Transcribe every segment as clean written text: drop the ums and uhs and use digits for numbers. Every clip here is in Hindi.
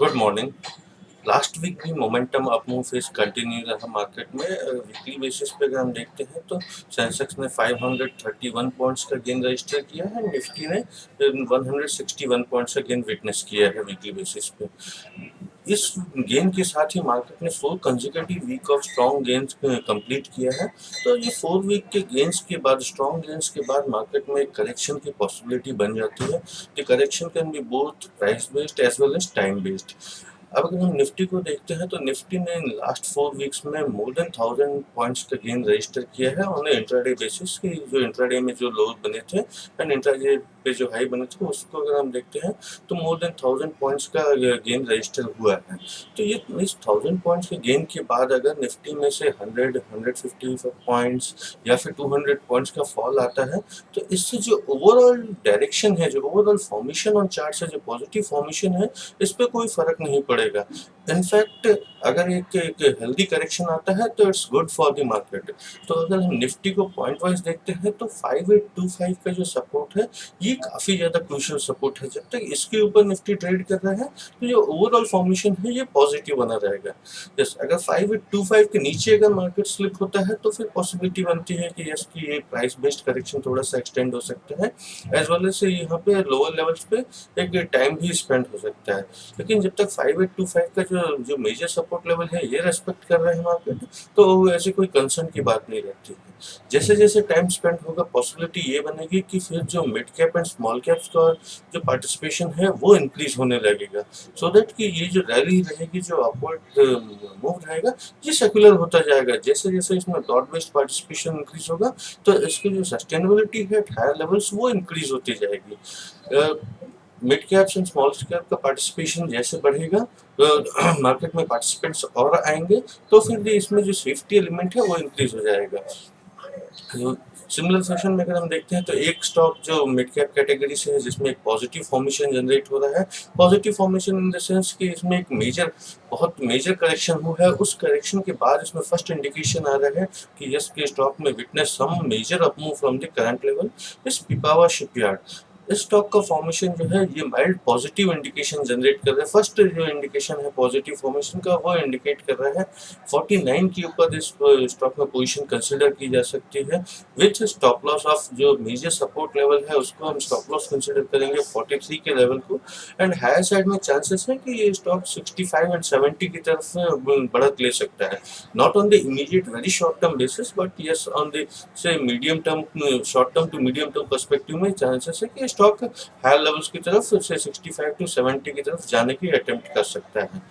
Good morning. लास्ट वीक भी momentum up move face continue रहा मार्केट में। वीकली बेसिस पे अगर हम देखते हैं तो सेंसेक्स ने 531 पॉइंट्स का गेन रजिस्टर किया है, निफ्टी ने 161 पॉइंट्स का गेन विटनेस किया है वीकली बेसिस पे। इस गेन के साथ ही मार्केट ने 4 consecutive week of strong gains complete किया है। तो ये 4 वीक के गेन्स के बाद, स्ट्रॉन्ग गेन्स के बाद मार्केट में एक करेक्शन की पॉसिबिलिटी बन जाती है। The correction can be both price based as well as time based. अब अगर हम निफ्टी को देखते हैं तो निफ्टी ने लास्ट 4 वीक्स में मोर देन 1000 पॉइंट्स का गेन रजिस्टर किया है ऑन इंट्राडे बेसिस की। जो इंट्राडे में जो लोज बने थे एंड इंट्राडे पे जो हाई बने थे उसको अगर हम देखते हैं तो मोर देन 1000 पॉइंट्स का गेन रजिस्टर हुआ है। तो ये इस 1000 पॉइंट्स के गेन के बाद अगर निफ्टी में से 100-150 पॉइंट्स या फिर 200 पॉइंट्स का फॉल आता है तो इससे जो ओवरऑल डायरेक्शन है, जो ओवरऑल फॉर्मेशन ऑन चार्ट से जो पॉजिटिव फॉर्मेशन है, इस पे कोई फर्क नहीं पड़ेगा। इनफैक्ट अगर एक हेल्दी करेक्शन आता है तो it's good for the market. तो अगर हम निफ्टी को पॉइंट वाइज देखते हैं तो 5825 का जो सपोर्ट है ये काफी ज्यादा क्रूशियल सपोर्ट है। जब तक इसके ऊपर निफ्टी ट्रेड कर रहा है तो जो ओवरऑल फॉर्मेशन है ये पॉजिटिव बना रहेगा। यस, अगर 5825 के नीचे अगर मार्केट स्लिप होता है तो फिर पॉसिबिलिटी बनती है कि यस की ये प्राइस बेस्ड करेक्शन थोड़ा सा एक्सटेंड हो सकता है, एज वेल एज यहाँ पे लोअर लेवल्स पे एक टाइम भी स्पेंड हो सकता है। लेकिन जब तक 5825 का जो मेजर सपोर्ट लेवल है ये रेस्पेक्ट कर रहे हैं मार्केट, तो ऐसी कोई कंसर्न की बात नहीं रहती है। जैसे जैसे टाइम स्पेंड होगा पॉसिबिलिटी ये बनेगी कि फिर जो mid cap and small caps का जो पार्टिसिपेशन है वो इंक्रीज होने लगेगा, सो दैट कि ये जो रैली रहेगी, जो अपवर्ड मूव रहेगा, ये सेक्युलर होता जाएगा। जैसे जैसे इसमें ब्रॉड बेस्ड पार्टिसिपेशन इंक्रीज होगा तो इसकी जो सस्टेनेबिलिटी है एट हायर लेवल्स वो इंक्रीज होती जाएगी। Mid caps and small cap का पार्टिसिपेशन जैसे बढ़ेगा तो मार्केट में पार्टिसिपेंट्स और आएंगे, तो फिर इसमें जो सेफ्टी एलिमेंट है वो इंक्रीज हो जाएगा। सिमिलर फैशन में अगर हम देखते हैं तो एक स्टॉक जो मिड कैप कैटेगरी से है जिसमें एक पॉजिटिव फॉर्मेशन जनरेट हो रहा है, positive formation in the sense कि इसमें एक बहुत मेजर करेक्शन हुआ है, उस करेक्शन के बाद इसमें फर्स्ट इंडिकेशन आ रहा है कि यस के स्टॉक में witness some major up move from the current level इस पिपावा शिपयार्ड। इस स्टॉक का फॉर्मेशन जो है ये माइल्ड पॉजिटिव इंडिकेशन जनरेट कर रहा है। फर्स्ट जो इंडिकेशन है पॉजिटिव फॉर्मेशन का वो इंडिकेट कर रहा है 49 के ऊपर इस स्टॉक में पोजीशन कंसीडर की जा सकती है विथ स्टॉप लॉस ऑफ जो मेजर सपोर्ट लेवल है उसको हम स्टॉप लॉस कंसीडर करेंगे 43 के लेवल को। एंड हायर साइड में चांसेस है कि ये स्टॉक 65 एंड 70 की तरफ बढ़त ले सकता है, not on the immediate very short term basis but yes on the say medium term, short term to medium term perspective में चांसेस है कि स्टॉक हायर लेवल्स की तरफ से 65 टू 70 की तरफ जाने की अटेम्प्ट कर सकता है।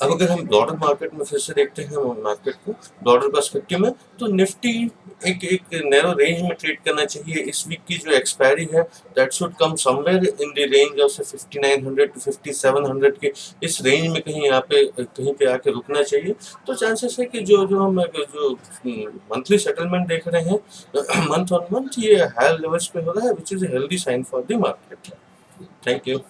अब अगर हम ब्रॉडर मार्केट में फिर से देखते हैं मार्केट को ब्रॉडर पर्सपेक्टिव में, तो निफ्टी एक नैरो रेंज में ट्रेड करना चाहिए। इस वीक की जो एक्सपायरी है that should come somewhere in the range of 5900 to 5700 के इस रेंज में कहीं पे आके रुकना चाहिए। तो चांसेस है कि जो हम जो मंथली सेटलमेंट देख रहे हैं मंथ ऑन मंथ ये हायर लेवल्स पे हो रहा है, which is a healthy sign for the market. Thank you.